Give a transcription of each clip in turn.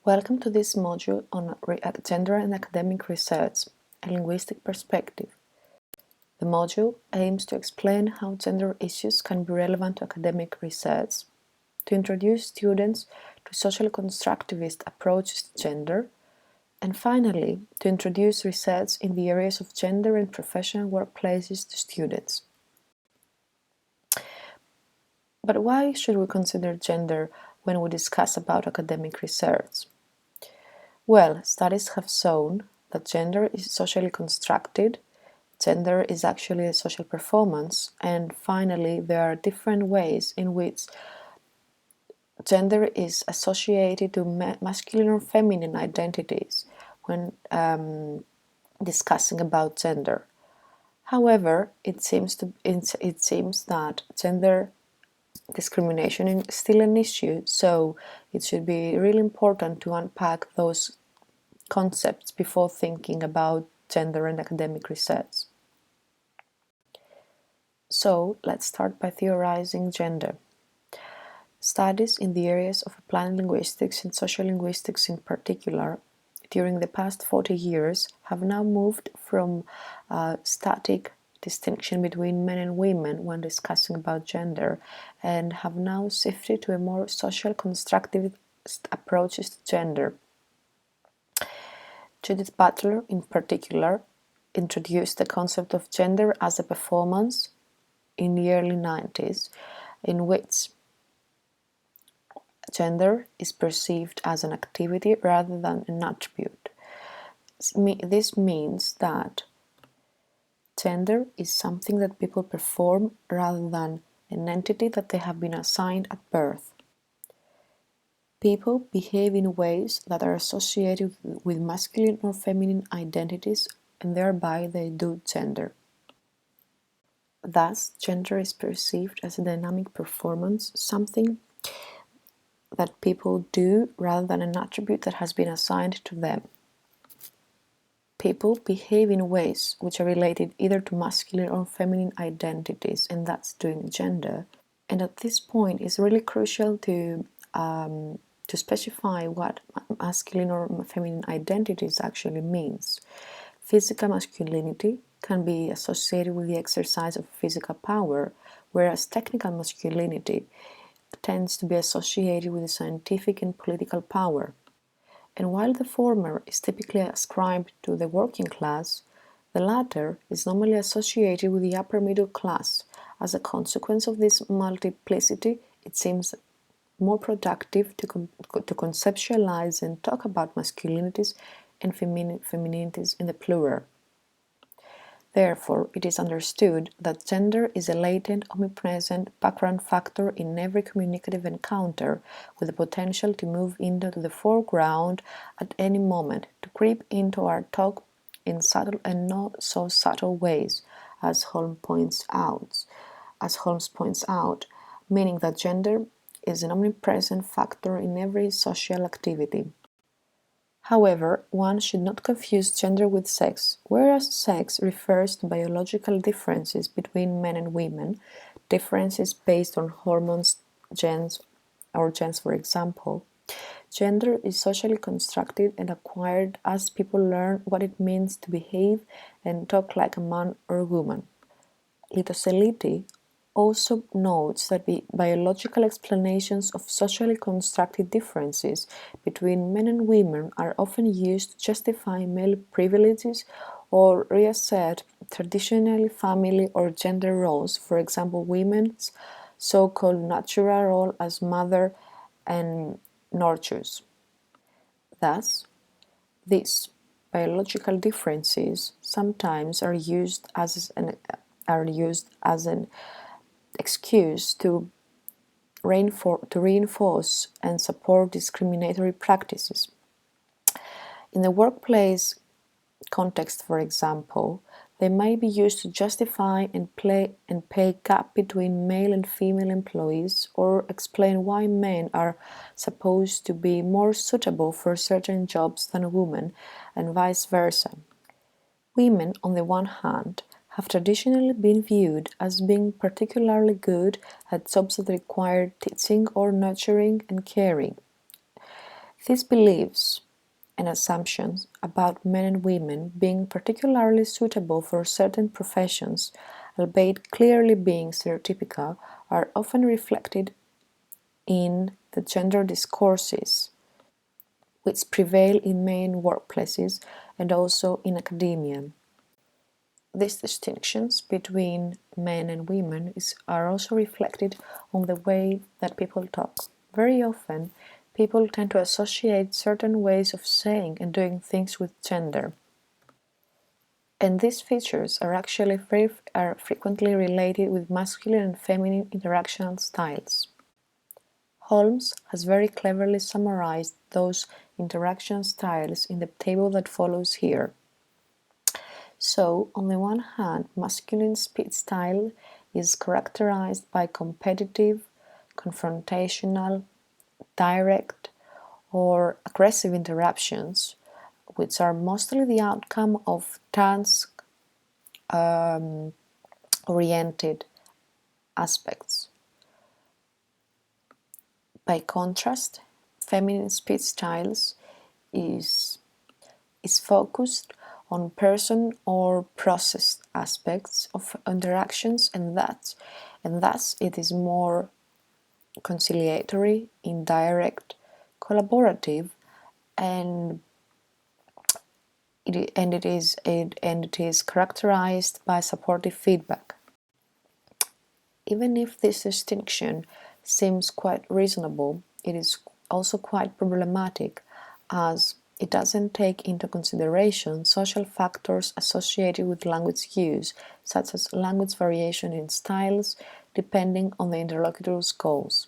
Welcome to this module on gender and academic research, a linguistic perspective. The module aims to explain how gender issues can be relevant to academic research, to introduce students to social constructivist approaches to gender, and finally, to introduce research in the areas of gender and professional workplaces to students. But why should we consider gender when we discuss about academic research? Well, studies have shown that gender is socially constructed, gender is actually a social performance, and finally, there are different ways in which gender is associated to masculine or feminine identities when discussing about gender. However, it seems that gender discrimination is still an issue, so it should be really important to unpack those concepts before thinking about gender and academic research. So let's start by theorizing gender. Studies in the areas of applied linguistics and sociolinguistics in particular during the past 40 years have now moved from a static distinction between men and women when discussing about gender and have now shifted to a more social constructivist approaches to gender. Judith Butler, in particular, introduced the concept of gender as a performance in the early 90s, in which gender is perceived as an activity rather than an attribute. This means that gender is something that people perform rather than an entity that they have been assigned at birth. People behave in ways that are associated with masculine or feminine identities, and thereby they do gender. Thus, gender is perceived as a dynamic performance, something that people do rather than an attribute that has been assigned to them. People behave in ways which are related either to masculine or feminine identities, and that's doing gender. And at this point, it's really crucial to specify what masculine or feminine identities actually means. Physical masculinity can be associated with the exercise of physical power, whereas technical masculinity tends to be associated with the scientific and political power. And while the former is typically ascribed to the working class, the latter is normally associated with the upper middle class. As a consequence of this multiplicity, it seems more productive to conceptualize and talk about masculinities and femininities in the plural. Therefore, it is understood that gender is a latent, omnipresent background factor in every communicative encounter, with the potential to move into the foreground at any moment, to creep into our talk in subtle and not so subtle ways, as Holmes points out, meaning that gender is an omnipresent factor in every social activity. However, one should not confuse gender with sex. Whereas sex refers to biological differences between men and women, differences based on hormones, genes, for example, gender is socially constructed and acquired as people learn what it means to behave and talk like a man or a woman. Litoseliti also notes that the biological explanations of socially constructed differences between men and women are often used to justify male privileges or reassert traditionally family or gender roles, for example, women's so-called natural role as mother and nurtures. Thus, these biological differences sometimes are used as an excuse to reinforce and support discriminatory practices. In the workplace context, for example, they may be used to justify and pay gap between male and female employees, or explain why men are supposed to be more suitable for certain jobs than women, and vice versa. Women, on the one hand, have traditionally been viewed as being particularly good at jobs that require teaching or nurturing and caring. These beliefs and assumptions about men and women being particularly suitable for certain professions, albeit clearly being stereotypical, are often reflected in the gender discourses which prevail in main workplaces and also in academia. These distinctions between men and women are also reflected on the way that people talk. Very often, people tend to associate certain ways of saying and doing things with gender. And these features are actually frequently related with masculine and feminine interactional styles. Holmes has very cleverly summarized those interaction styles in the table that follows here. So, on the one hand, masculine speech style is characterized by competitive, confrontational, direct, or aggressive interruptions, which are mostly the outcome of task-oriented aspects. By contrast, feminine speech styles is focused on person or process aspects of interactions, and thus it is more conciliatory, indirect, collaborative, and it is characterized by supportive feedback. Even if this distinction seems quite reasonable, it is also quite problematic, as it doesn't take into consideration social factors associated with language use, such as language variation in styles, depending on the interlocutor's goals.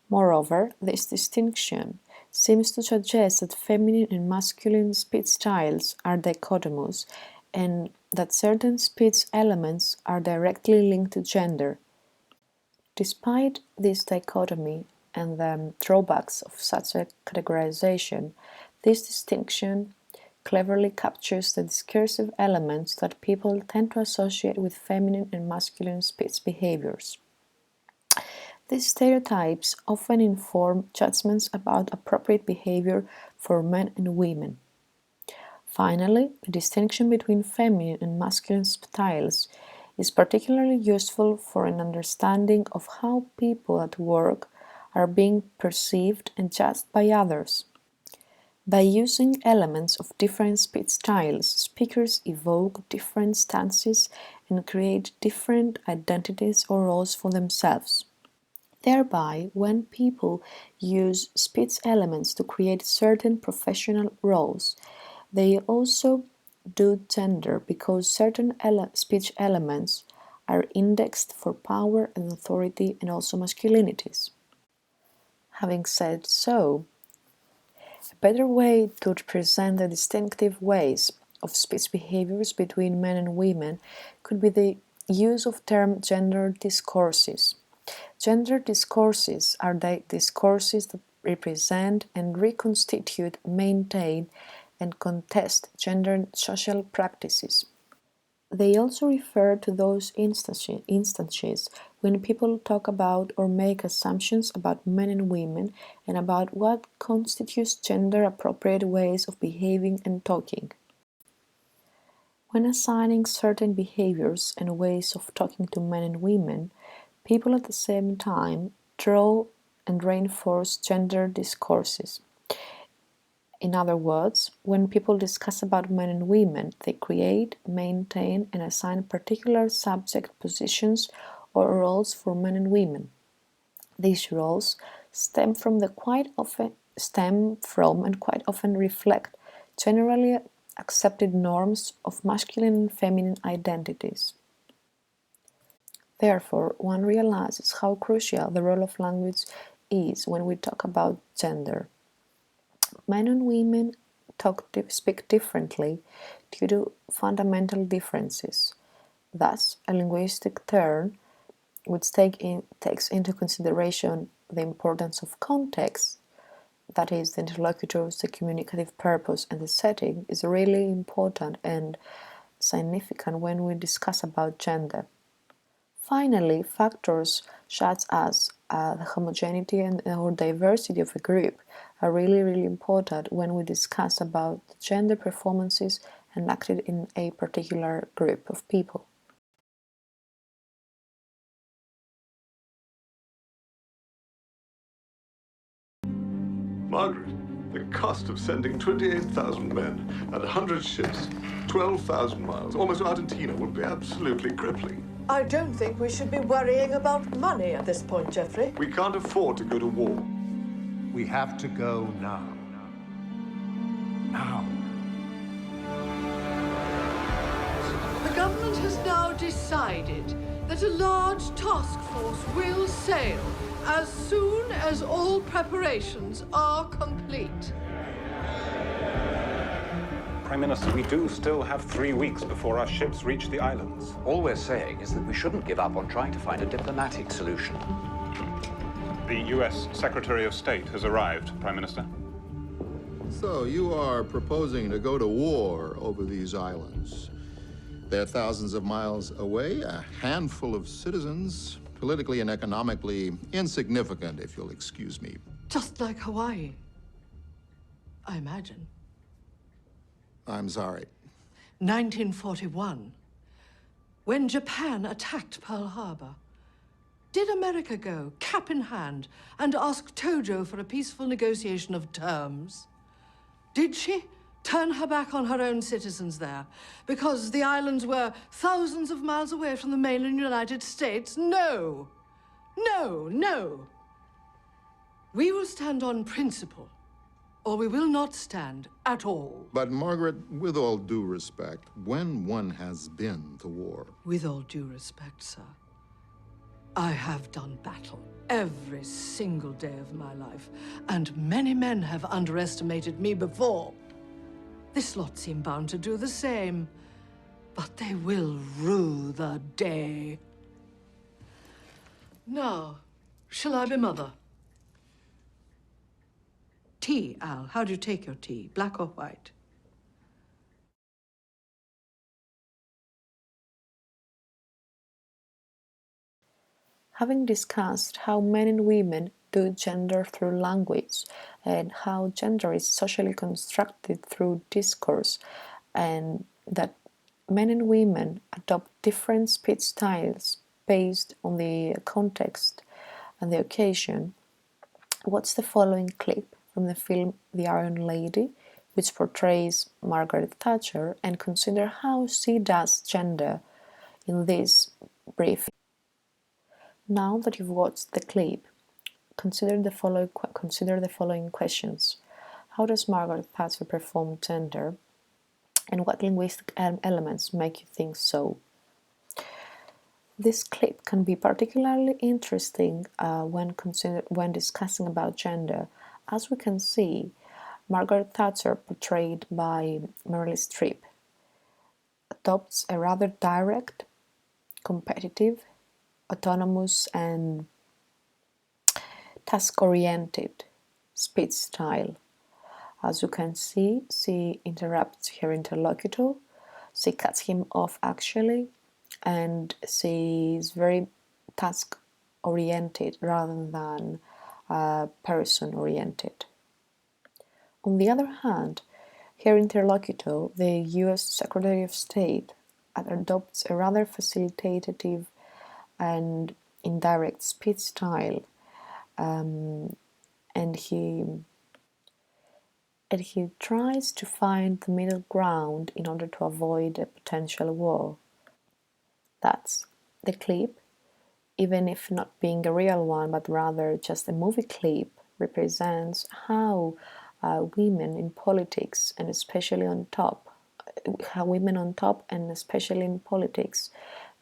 Moreover, this distinction seems to suggest that feminine and masculine speech styles are dichotomous, and that certain speech elements are directly linked to gender. Despite this dichotomy and the drawbacks of such a categorization, this distinction cleverly captures the discursive elements that people tend to associate with feminine and masculine speech behaviors. These stereotypes often inform judgments about appropriate behavior for men and women. Finally, the distinction between feminine and masculine styles is particularly useful for an understanding of how people at work are being perceived and judged by others. By using elements of different speech styles, speakers evoke different stances and create different identities or roles for themselves. Thereby, when people use speech elements to create certain professional roles, they also do gender, because certain speech elements are indexed for power and authority and also masculinities. Having said so, a better way to represent the distinctive ways of speech behaviors between men and women could be the use of term gender discourses. Gender discourses are the discourses that represent and reconstitute, maintain, and contest gender social practices. They also refer to those instances when people talk about or make assumptions about men and women and about what constitutes gender-appropriate ways of behaving and talking. When assigning certain behaviors and ways of talking to men and women, people at the same time draw and reinforce gender discourses. In other words, when people discuss about men and women, they create, maintain, and assign particular subject positions or roles for men and women. These roles stem from and quite often reflect generally accepted norms of masculine and feminine identities. Therefore, one realizes how crucial the role of language is when we talk about gender. Men and women speak differently due to fundamental differences. Thus, a linguistic term which takes into consideration the importance of context, that is, the interlocutors, the communicative purpose, and the setting, is really important and significant when we discuss about gender. Finally, factors such as the homogeneity and or diversity of a group are really, really important when we discuss about gender performances enacted in a particular group of people. Margaret, the cost of sending 28,000 men and 100 ships, 12,000 miles, almost to Argentina, would be absolutely crippling. I don't think we should be worrying about money at this point, Geoffrey. We can't afford to go to war. We have to go now. Now. The government has now decided that a large task force will sail as soon as all preparations are complete. Prime Minister, we do still have 3 weeks before our ships reach the islands. All we're saying is that we shouldn't give up on trying to find a diplomatic solution. The US Secretary of State has arrived, Prime Minister. So you are proposing to go to war over these islands. They're thousands of miles away, a handful of citizens, politically and economically insignificant, if you'll excuse me. Just like Hawaii, I imagine. I'm sorry. 1941, when Japan attacked Pearl Harbor. Did America go, cap in hand, and ask Tojo for a peaceful negotiation of terms? Did she turn her back on her own citizens there because the islands were thousands of miles away from the mainland United States? No. No, no. We will stand on principle, or we will not stand at all. But Margaret, with all due respect, when one has been to war... With all due respect, sir, I have done battle every single day of my life, and many men have underestimated me before. This lot seem bound to do the same, but they will rue the day. Now, shall I be mother? Tea, Al. How do you take your tea? Black or white? Having discussed how men and women do gender through language and how gender is socially constructed through discourse, and that men and women adopt different speech styles based on the context and the occasion, watch the following clip from the film The Iron Lady, which portrays Margaret Thatcher, and consider how she does gender in this brief. Now that you've watched the clip, consider the following questions. How does Margaret Thatcher perform gender? And what linguistic elements make you think so? This clip can be particularly interesting when discussing about gender. As we can see, Margaret Thatcher, portrayed by Meryl Streep, adopts a rather direct, competitive, autonomous and task-oriented speech style. As you can see, she interrupts her interlocutor, she cuts him off actually, and she is very task-oriented rather than person-oriented. On the other hand, her interlocutor, the US Secretary of State, adopts a rather facilitative and indirect speech style, and he tries to find the middle ground in order to avoid a potential war. That's the clip, even if not being a real one but rather just a movie clip, represents how women in politics and especially on top, how women on top and especially in politics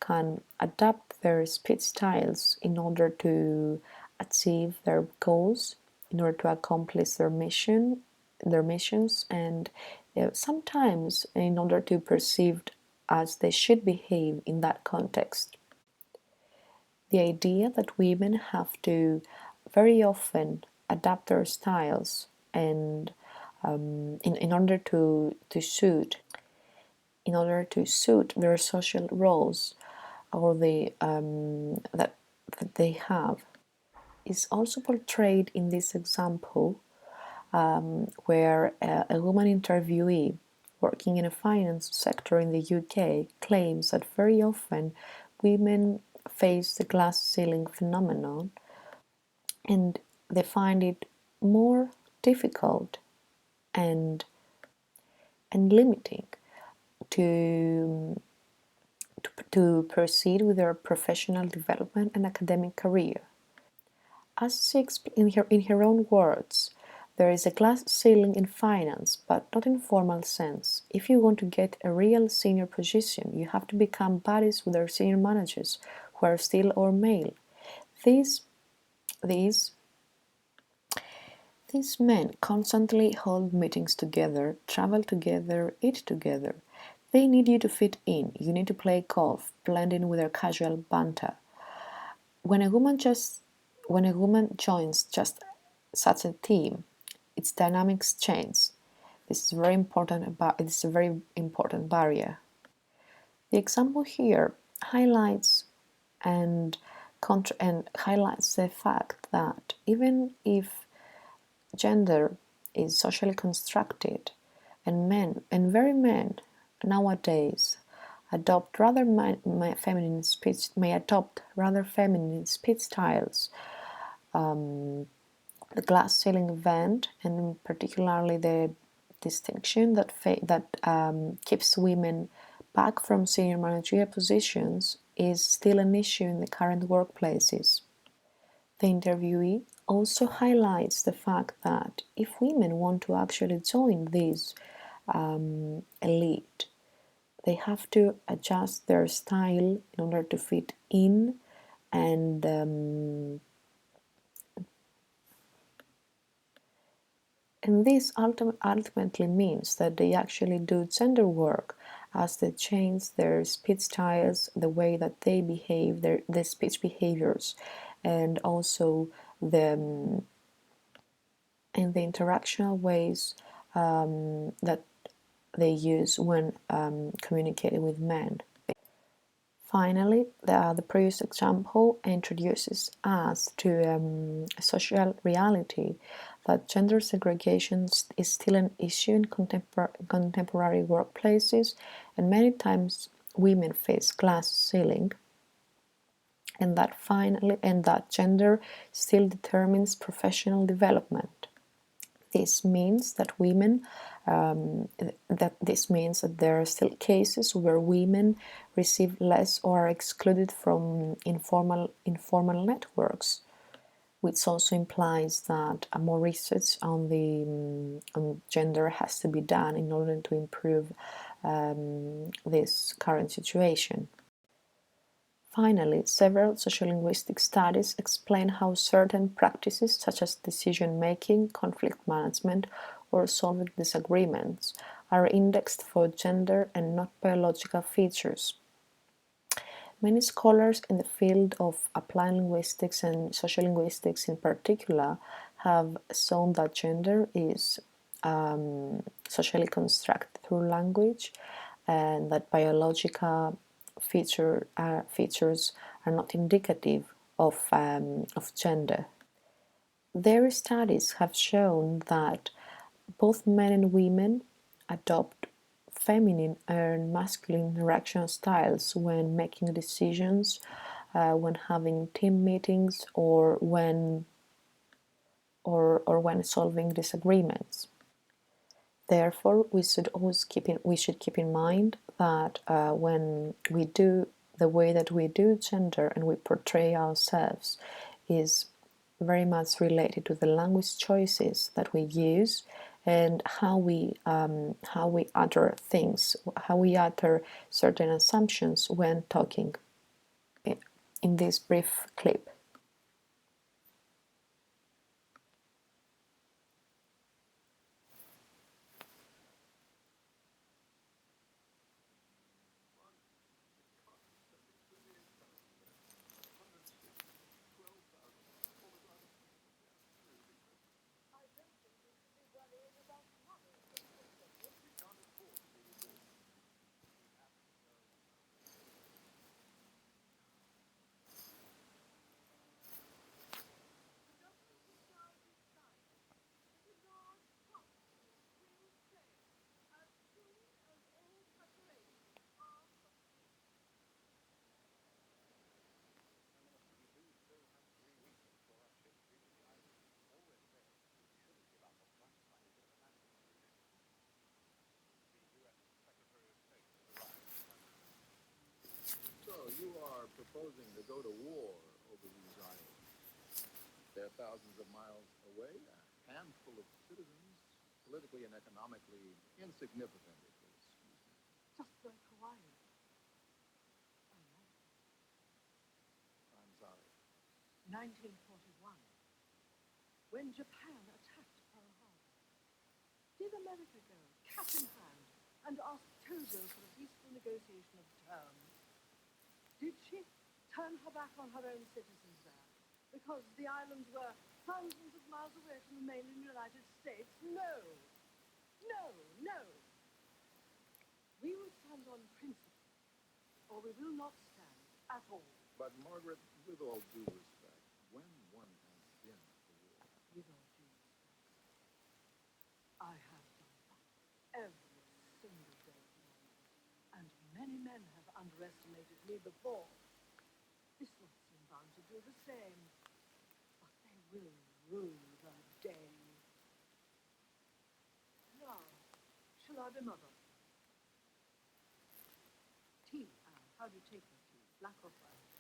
can adapt their speech styles in order to achieve their goals, in order to accomplish their missions, and sometimes in order to perceive as they should behave in that context. The idea that women have to very often adapt their styles and in order to suit their social roles or that they have, is also portrayed in this example, where a woman interviewee working in a finance sector in the UK claims that very often women face the glass ceiling phenomenon and they find it more difficult and limiting to proceed with their professional development and academic career. As she explained in her own words, there is a glass ceiling in finance, but not in formal sense. If you want to get a real senior position, you have to become buddies with our senior managers, who are still or male. These men constantly hold meetings together, travel together, eat together. They need you to fit in. You need to play golf, blend in with their casual banter. When a woman joins just such a team, its dynamics change. This is a very important barrier. The example here highlights highlights the fact that even if gender is socially constructed, and men nowadays adopt rather feminine speech styles. The glass ceiling event, and particularly the distinction that keeps women back from senior managerial positions, is still an issue in the current workplaces. The interviewee also highlights the fact that if women want to actually join this elite, they have to adjust their style in order to fit in, and this ultimately means that they actually do gender work, as they change their speech styles, the way that they behave, their speech behaviors, and also the interactional ways that they use when communicating with men. Finally, the previous example introduces us to a social reality that gender segregation is still an issue in contemporary workplaces, and many times women face glass ceiling, and that gender still determines professional development. This means that there are still cases where women receive less or are excluded from informal networks, which also implies that more research on gender has to be done in order to improve this current situation. Finally, several sociolinguistic studies explain how certain practices such as decision-making, conflict management, or solving disagreements are indexed for gender and not biological features. Many scholars in the field of applied linguistics and sociolinguistics in particular have shown that gender is socially constructed through language, and that biological features are not indicative of gender. Their studies have shown that both men and women adopt feminine and masculine interaction styles when making decisions, when having team meetings, or when solving disagreements. Therefore, we should keep in mind that when we do the way that we do gender and we portray ourselves is very much related to the language choices that we use and how we utter things, how we utter certain assumptions when talking. In this brief clip. proposing to go to war over these islands. They're thousands of miles away, a handful of citizens, politically and economically insignificant, if you'll excuse me. Just like Hawaii. Oh, no. I'm sorry. 1941, when Japan attacked Pearl Harbor. Did America go, cap in hand, and ask Tojo for a peaceful negotiation of terms? Did she turn her back on her own citizens there because the islands were thousands of miles away from the mainland United States? No! No! No! We will stand on principle, or we will not stand at all. But, Margaret, with all due respect, when one has been to war... With all due respect, I have done that every single day of my life, and many men have underestimated me before. This lot seem bound to do the same, but they will rue the day. Now, shall I be mother? Tea, Anne. How do you take your tea? Black or white?